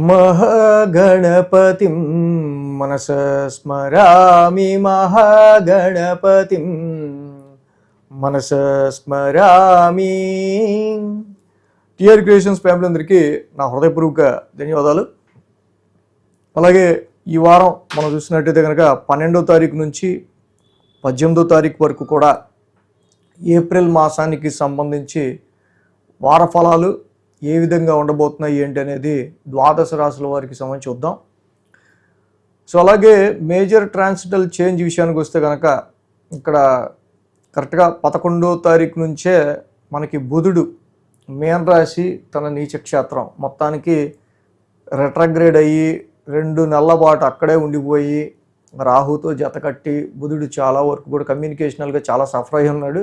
మహాగణపతిం మనసా స్మరామి మహాగణపతిం మనసా స్మరామి. TR creations family అందరికీ నా హృదయపూర్వక ధన్యవాదాలు. అలాగే ఈ వారం మనం చూసినట్టయితే కనుక 12వ తారీఖు నుంచి 18వ తారీఖు వరకు కూడా ఏప్రిల్ మాసానికి సంబంధించి వార ఫలాలు ఏ విధంగా ఉండబోతున్నాయి ఏంటి అనేది ద్వాదశ రాశుల వారికి సంబంధించి చూద్దాం. సో అలాగే మేజర్ ట్రాన్సిటల్ చేంజ్ విషయానికి వస్తే కనుక ఇక్కడ కరెక్ట్గా 11వ తారీఖు నుంచే మనకి బుధుడు మీన రాశి తన నీచ క్షేత్రం మొత్తానికి రెట్రగ్రేడ్ అయ్యి 2 నెలల పాటు అక్కడే ఉండిపోయి రాహుతో జతకట్టి బుధుడు చాలా వరకు కూడా కమ్యూనికేషనల్గా చాలా సఫర్ అయి ఉన్నాడు.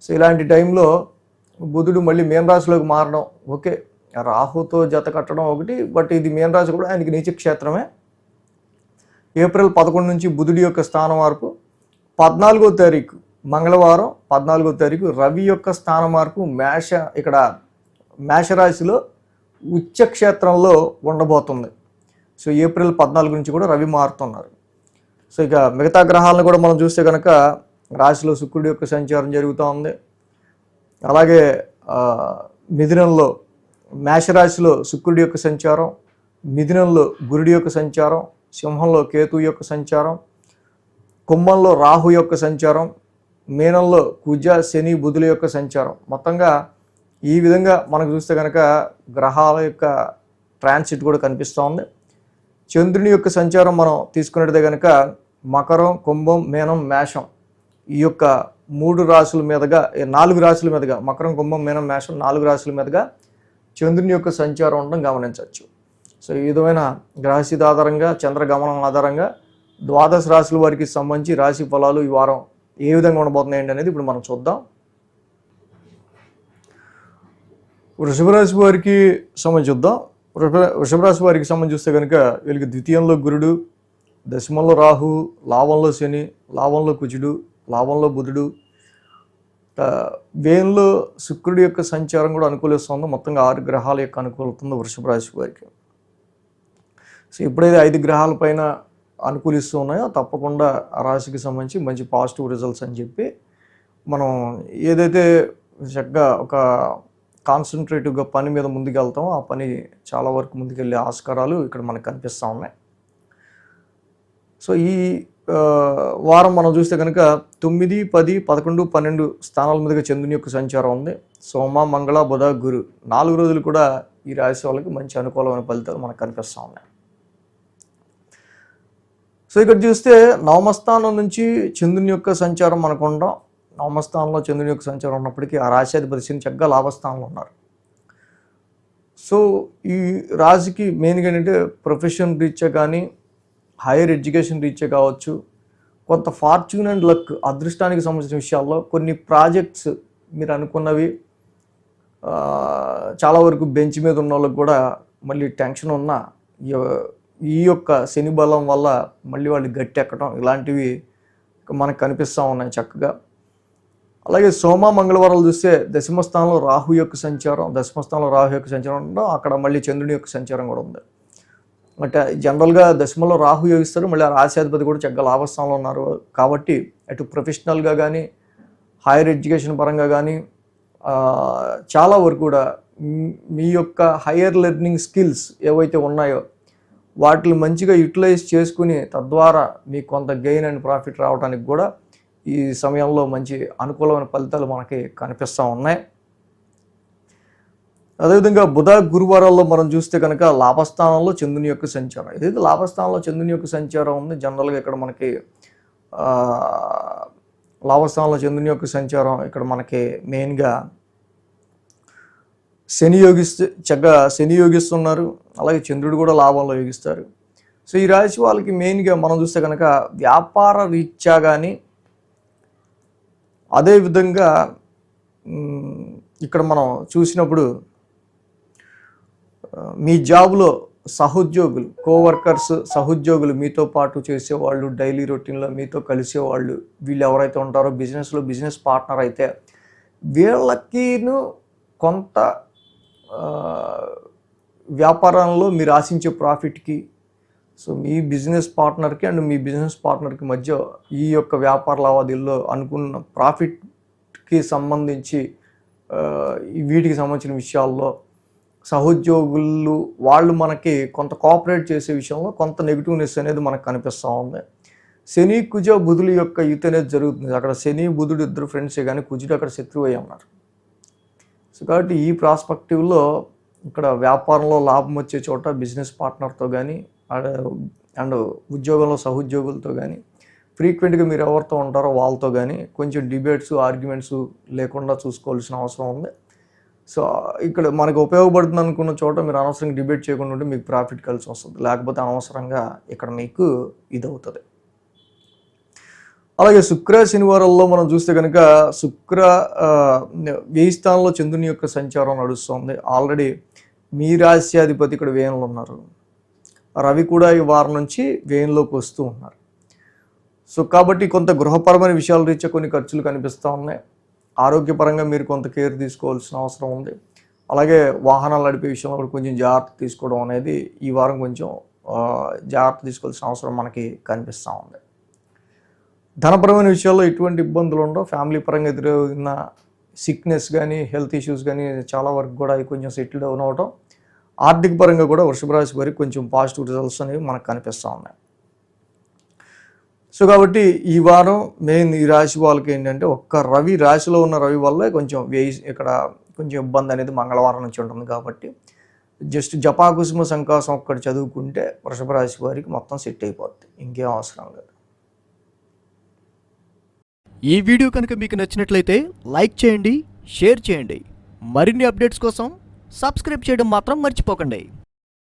సో ఇలాంటి టైంలో బుధుడు మళ్ళీ మీన రాశిలోకి మారడం ఓకే, రాహుతో జత కట్టడం ఒకటి, బట్ ఇది మీన రాశి కూడా ఆయనకి నీచ క్షేత్రమే. ఏప్రిల్ 11 నుంచి బుధుడి యొక్క స్థాన మార్పు, 14వ తారీఖు మంగళవారం 14వ తారీఖు రవి యొక్క స్థాన మార్పు ఇక్కడ మేషరాశిలో ఉచ్చ క్షేత్రంలో ఉండబోతుంది. సో ఏప్రిల్ 14 నుంచి కూడా రవి మారుతున్నారు. సో ఇక మిగతా గ్రహాలను కూడా మనం చూస్తే కనుక రాశిలో శుక్రుడి యొక్క సంచారం జరుగుతూ ఉంది. అలాగే మిథునంలో మేషరాశిలో శుక్రుడి యొక్క సంచారం, మిథునంలో గురుడి యొక్క సంచారం, సింహంలో కేతు యొక్క సంచారం, కుంభంలో రాహు యొక్క సంచారం, మీనంలో కుజ శని బుధుల యొక్క సంచారం. మొత్తంగా ఈ విధంగా మనకు చూస్తే కనుక గ్రహాల యొక్క ట్రాన్సిట్ కూడా కనిపిస్తూ ఉంది. చంద్రుని యొక్క సంచారం మనం తీసుకున్నట్టయితే కనుక మకరం, కుంభం, మీనం, మేషం ఈ యొక్క 3 రాశుల మీదుగా 4 రాశుల మీదుగా మకరం, కుంభం, మీనం, మేషం 4 రాశుల మీదుగా చంద్రుని యొక్క సంచారం ఉండడం గమనించవచ్చు. సో ఈ విధమైన గ్రహస్థితి ఆధారంగా చంద్రగమనం ఆధారంగా ద్వాదశ రాశుల వారికి సంబంధించి రాశి ఫలాలు ఈ వారం ఏ విధంగా ఉండబోతున్నాయండి అనేది ఇప్పుడు మనం చూద్దాం. వృషభ రాశి వారికి సంబంధించి చూద్దాం. వృషభ రాశి వారికి సంబంధించి చూస్తే కనుక వీళ్ళకి ద్వితీయంలో గురుడు, దశమంలో రాహు, లాభంలో శని, లాభంలో కుజుడు, లాభంలో బుధుడు, వేన్లో శుక్రుడి యొక్క సంచారం కూడా అనుకూలిస్తుంది. మొత్తంగా 6 గ్రహాల యొక్క అనుకూలతుంది వృషభ రాశి వారికి. సో ఎప్పుడైతే 5 గ్రహాల పైన అనుకూలిస్తూ ఉన్నాయో తప్పకుండా ఆ రాశికి సంబంధించి మంచి పాజిటివ్ రిజల్ట్స్ అని చెప్పి మనం ఏదైతే చక్కగా ఒక కాన్సన్ట్రేటివ్గా పని మీద ముందుకు వెళ్తామో ఆ పని చాలా వరకు ముందుకెళ్ళే ఆస్కారాలు ఇక్కడ మనకు కనిపిస్తూ ఉన్నాయి. సో ఈ వారం మనం చూస్తే కనుక 9, 10, 11, 12 స్థానాల మీదుగా చంద్రుని యొక్క సంచారం ఉంది. సోమ, మంగళ, బుధ, గురు 4 రోజులు కూడా ఈ రాశి వాళ్ళకి మంచి అనుకూలమైన ఫలితాలు మనకు కనిపిస్తూ ఉన్నాయి. సో ఇక్కడ చూస్తే నవమస్థానం నుంచి చంద్రుని యొక్క సంచారం మనకు ఉండడం, నవమస్థానంలో చంద్రుని యొక్క సంచారం ఉన్నప్పటికీ ఆ రాశ్యాధిపతి శని చక్కగా లాభస్థానంలో ఉన్నారు. సో ఈ రాశికి మెయిన్గా ఏంటంటే ప్రొఫెషన్ రీత్యా కానీ హైయర్ ఎడ్యుకేషన్ రీత్యా కావచ్చు, కొంత ఫార్చ్యూన్ అండ్ లక్ అదృష్టానికి సంబంధించిన విషయాల్లో కొన్ని ప్రాజెక్ట్స్ మీరు అనుకున్నవి చాలా వరకు బెంచ్ మీద ఉన్న వాళ్ళకి కూడా మళ్ళీ టెన్షన్ ఉన్న ఈ యొక్క శని బలం వల్ల మళ్ళీ వాళ్ళు గట్టెక్కడం ఇలాంటివి మనకు కనిపిస్తూ ఉన్నాయి చక్కగా. అలాగే సోమ, మంగళవారాలు చూస్తే దశమస్థానంలో రాహు యొక్క సంచారం ఉండడం, అక్కడ మళ్ళీ చంద్రుని యొక్క సంచారం కూడా ఉంది. అంటే జనరల్గా దశమంలో రాహు యోగిస్తారు, మళ్ళీ ఆ రాశ్యాధిపతి కూడా చక్కగా లాభస్థానంలో ఉన్నారు కాబట్టి అటు ప్రొఫెషనల్గా కానీ హైయర్ ఎడ్యుకేషన్ పరంగా కానీ చాలా వరకు కూడా మీ యొక్క హైయర్ లెర్నింగ్ స్కిల్స్ ఏవైతే ఉన్నాయో వాటిని మంచిగా యూటిలైజ్ చేసుకుని తద్వారా మీకు కొంత గెయిన్ అండ్ ప్రాఫిట్ రావడానికి కూడా ఈ సమయంలో మంచి అనుకూలమైన ఫలితాలు మనకి కనిపిస్తూ ఉన్నాయి. అదేవిధంగా బుధ, గురువారాల్లో మనం చూస్తే కనుక లాభస్థానంలో చంద్రుని యొక్క సంచారం, ఏదైతే లాభస్థానంలో చంద్రుని యొక్క సంచారం ఉంది జనరల్గా ఇక్కడ మనకి లాభస్థానంలో చంద్రుని యొక్క సంచారం ఇక్కడ మనకి మెయిన్గా శని యోగిస్తున్నారు, అలాగే చంద్రుడు కూడా లాభంలో యోగిస్తారు. సో ఈ రాశి వాళ్ళకి మెయిన్గా మనం చూస్తే కనుక వ్యాపార రీత్యా కానీ అదేవిధంగా ఇక్కడ మనం చూసినప్పుడు మీ జాబ్లో సహోద్యోగులు, కోవర్కర్స్, సహోద్యోగులు, మీతో పాటు చేసేవాళ్ళు, డైలీ రొటీన్లో మీతో కలిసేవాళ్ళు, వీళ్ళు ఎవరైతే ఉంటారో బిజినెస్ పార్ట్నర్ అయితే వీళ్ళకిను కొంత వ్యాపారంలో మీరు ఆశించే ప్రాఫిట్కి, సో మీ బిజినెస్ పార్ట్నర్కి అండ్ మీ బిజినెస్ పార్ట్నర్కి మధ్య ఈ యొక్క వ్యాపార లావాదేవీల్లో అనుకున్న ప్రాఫిట్కి సంబంధించి వీటికి సంబంధించిన విషయాల్లో సహోద్యోగులు వాళ్ళు మనకి కొంత కోఆపరేట్ చేసే విషయంలో కొంత నెగిటివ్నెస్ అనేది మనకు కనిపిస్తూ ఉంది. శని కుజ బుధుల యొక్క యుతి అనేది జరుగుతుంది. అక్కడ శని బుధుడు ఇద్దరు ఫ్రెండ్సే, కానీ కుజుడు అక్కడ శత్రువు అయి ఉన్నారు. సో కాబట్టి ఈ ప్రాస్పెక్టివ్లో ఇక్కడ వ్యాపారంలో లాభం వచ్చే చోట బిజినెస్ పార్ట్నర్తో కానీ అండ్ ఉద్యోగంలో సహోద్యోగులతో కానీ ఫ్రీక్వెంట్గా మీరు ఎవరితో ఉంటారో వాళ్ళతో కానీ కొంచెం డిబేట్స్ ఆర్గ్యుమెంట్స్ లేకుండా చూసుకోవాల్సిన అవసరం ఉంది. సో ఇక్కడ మనకు ఉపయోగపడుతుంది అనుకున్న చోట మీరు అనవసరంగా డిబేట్ చేయకుండా ఉంటే మీకు ప్రాఫిట్ కలిసి వస్తుంది, లేకపోతే అనవసరంగా ఇక్కడ మీకు ఇది అవుతుంది. అలాగే శుక్ర శనివారాల్లో మనం చూస్తే కనుక శుక్ర 1000 స్థానంలో చంద్రుని యొక్క సంచారం నడుస్తుంది. ఆల్రెడీ మీ రాశ్యాధిపతి ఇక్కడ వ్యయంలో ఉన్నారు. రవి కూడా ఈ వారం నుంచి వ్యయంలోకి వస్తూ ఉన్నారు. సో కాబట్టి కొంత గృహపరమైన విషయాల రీత్యా కొన్ని ఖర్చులు కనిపిస్తూ ఉన్నాయి. ఆరోగ్యపరంగా మీరు కొంత కేర్ తీసుకోవాల్సిన అవసరం ఉంది. అలాగే వాహనాలు నడిపే విషయంలో కూడా కొంచెం జాగ్రత్త తీసుకోవడం అనేది ఈ వారం కొంచెం జాగ్రత్త తీసుకోవాల్సిన అవసరం మనకి కనిపిస్తూ ఉంది. ధనపరమైన విషయాల్లో ఎటువంటి ఇబ్బందులు ఉండవు. ఫ్యామిలీ పరంగా ఎదురవుతున్న సిక్నెస్ కానీ హెల్త్ ఇష్యూస్ కానీ చాలా వరకు కూడా కొంచెం సెటిల్ డౌన్ అవడం. ఆర్థిక పరంగా కూడా వృషభ రాశి వారికి కొంచెం పాజిటివ్ రిజల్ట్స్ అనేవి మనకు కనిపిస్తూ ఉన్నాయి. సో కాబట్టి ఈ వారం మెయిన్ ఈ రాశి వాళ్ళకి ఏంటంటే ఒక్క రవి రాశిలో ఉన్న రవి వల్ల కొంచెం ఇక్కడ కొంచెం ఇబ్బంది అనేది మంగళవారం నుంచి ఉంటుంది. కాబట్టి జస్ట్ జపాకుసుమ సంకాసం ఒక్కటి చదువుకుంటే వృషభ రాశి వారికి మొత్తం సెట్ అయిపోద్ది, ఇంకేం అవసరం లేదు. ఈ వీడియో కనుక మీకు నచ్చినట్లయితే లైక్ చేయండి, షేర్ చేయండి. మరిన్ని అప్డేట్స్ కోసం సబ్స్క్రైబ్ చేయడం మాత్రం మర్చిపోకండి.